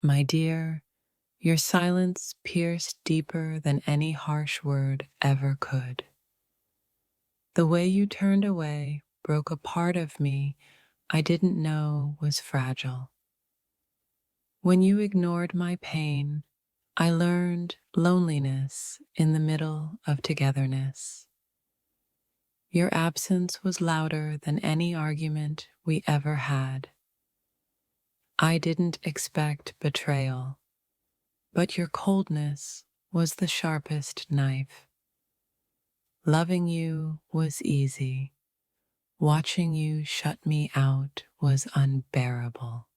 My dear, your silence pierced deeper than any harsh word ever could. The way you turned away broke a part of me I didn't know was fragile. When you ignored my pain, I learned loneliness in the middle of togetherness. Your absence was louder than any argument we ever had. I didn't expect betrayal, but your coldness was the sharpest knife. Loving you was easy. Watching you shut me out was unbearable.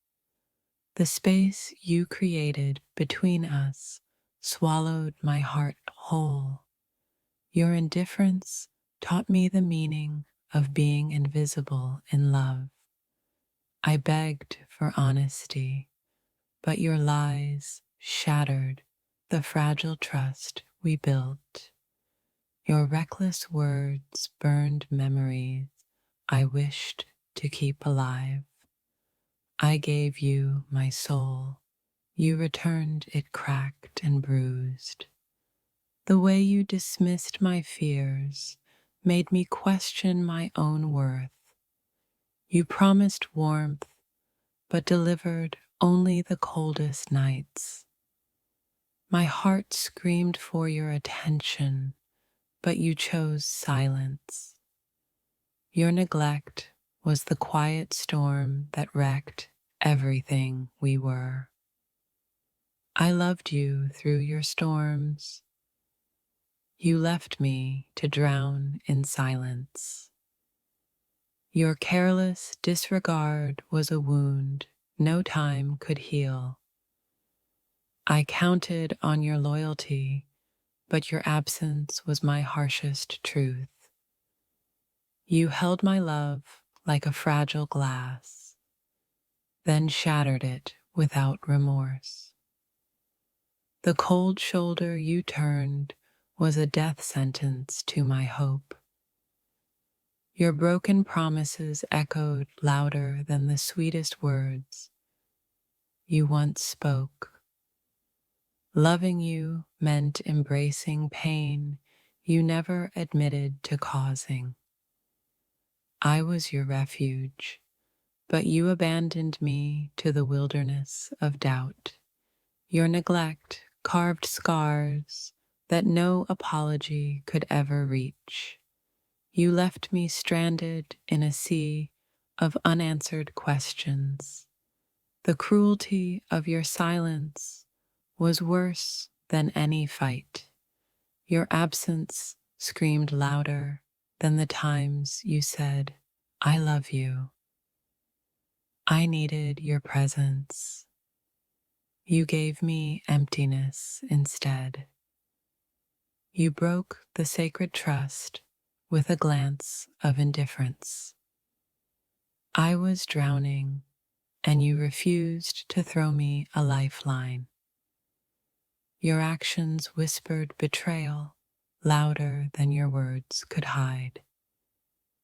The space you created between us swallowed my heart whole. Your indifference taught me the meaning of being invisible in love. I begged for honesty, but your lies shattered the fragile trust we built. Your reckless words burned memories I wished to keep alive. I gave you my soul. You returned it cracked and bruised. The way you dismissed my fears made me question my own worth. You promised warmth, but delivered only the coldest nights. My heart screamed for your attention, but you chose silence. Your neglect was the quiet storm that wrecked everything we were. I loved you through your storms. You left me to drown in silence. Your careless disregard was a wound no time could heal. I counted on your loyalty, but your absence was my harshest truth. You held my love like a fragile glass, then shattered it without remorse. The cold shoulder you turned was a death sentence to my hope. Your broken promises echoed louder than the sweetest words you once spoke. Loving you meant embracing pain you never admitted to causing. I was your refuge, but you abandoned me to the wilderness of doubt. Your neglect carved scars that no apology could ever reach. You left me stranded in a sea of unanswered questions. The cruelty of your silence was worse than any fight. Your absence screamed louder than the times you said, "I love you." I needed your presence. You gave me emptiness instead. You broke the sacred trust with a glance of indifference. I was drowning, and you refused to throw me a lifeline. Your actions whispered betrayal louder than your words could hide.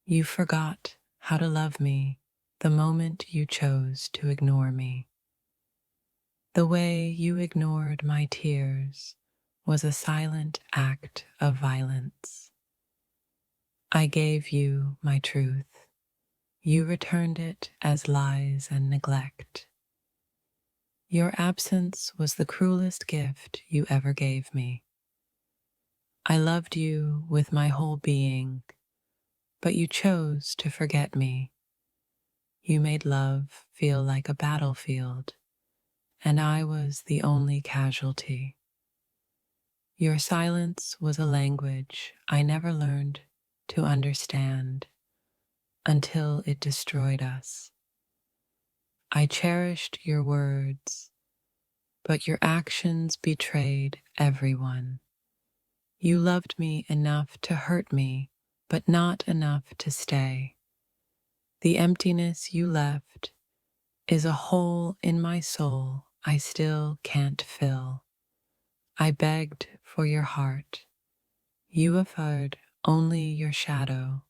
You forgot how to love me the moment you chose to ignore me. The way you ignored my tears was a silent act of violence. I gave you my truth. You returned it as lies and neglect. Your absence was the cruelest gift you ever gave me. I loved you with my whole being, but you chose to forget me. You made love feel like a battlefield, and I was the only casualty. Your silence was a language I never learned to understand until it destroyed us. I cherished your words, but your actions betrayed everyone. You loved me enough to hurt me, but not enough to stay. The emptiness you left is a hole in my soul I still can't fill. I begged for your heart. You offered only your shadow.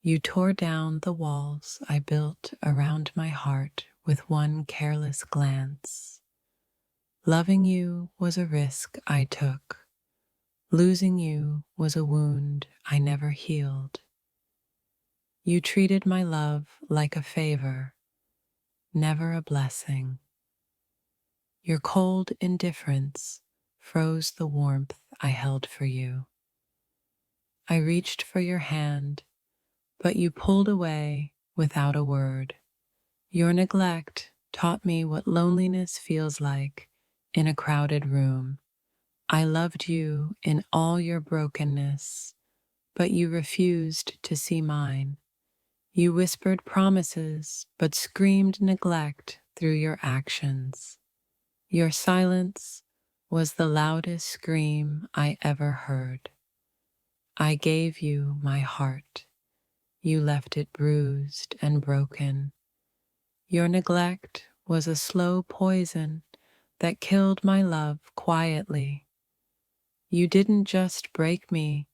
You tore down the walls I built around my heart with one careless glance. Loving you was a risk I took. Losing you was a wound I never healed. You treated my love like a favor, never a blessing. Your cold indifference froze the warmth I held for you. I reached for your hand, but you pulled away without a word. Your neglect taught me what loneliness feels like in a crowded room. I loved you in all your brokenness, but you refused to see mine. You whispered promises, but screamed neglect through your actions. Your silence was the loudest scream I ever heard. I gave you my heart. You left it bruised and broken. Your neglect was a slow poison that killed my love quietly. You didn't just break me,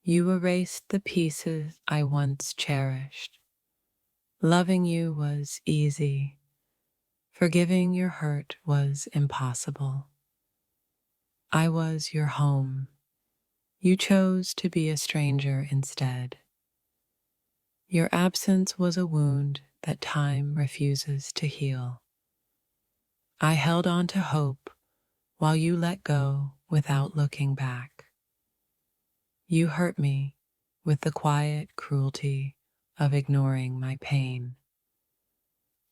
you erased the pieces I once cherished. Loving you was easy. Forgiving your hurt was impossible. I was your home. You chose to be a stranger instead. Your absence was a wound that time refuses to heal. I held on to hope while you let go without looking back. You hurt me with the quiet cruelty of ignoring my pain.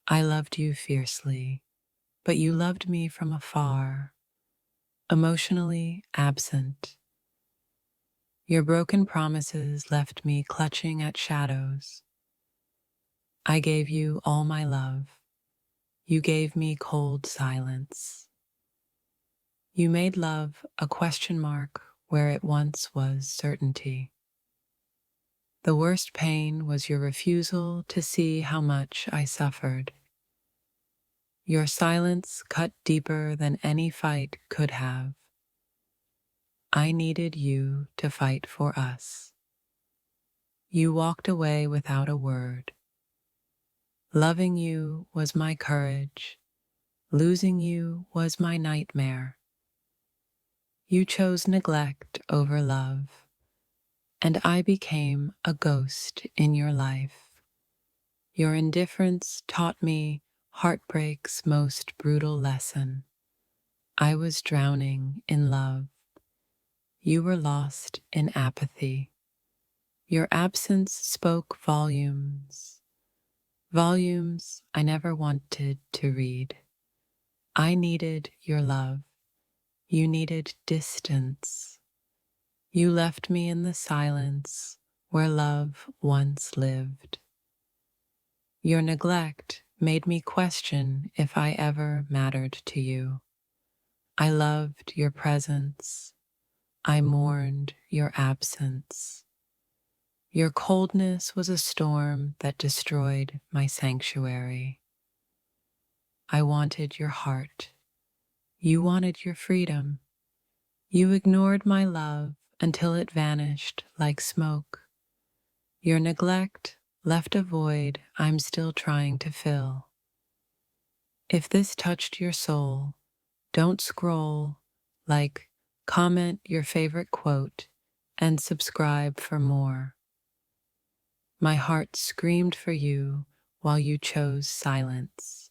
I loved you fiercely, but you loved me from afar, emotionally absent. Your broken promises left me clutching at shadows. I gave you all my love. You gave me cold silence. You made love a question mark where it once was certainty. The worst pain was your refusal to see how much I suffered. Your silence cut deeper than any fight could have. I needed you to fight for us. You walked away without a word. Loving you was my courage. Losing you was my nightmare. You chose neglect over love, and I became a ghost in your life. Your indifference taught me heartbreak's most brutal lesson. I was drowning in love. You were lost in apathy. Your absence spoke volumes, volumes I never wanted to read. I needed your love. You needed distance. You left me in the silence where love once lived. Your neglect made me question if I ever mattered to you. I loved your presence. I mourned your absence. Your coldness was a storm that destroyed my sanctuary. I wanted your heart. You wanted your freedom. You ignored my love until it vanished like smoke. Your neglect left a void I'm still trying to fill. If this touched your soul, don't scroll, like, comment your favorite quote, and subscribe for more. My heart screamed for you while you chose silence.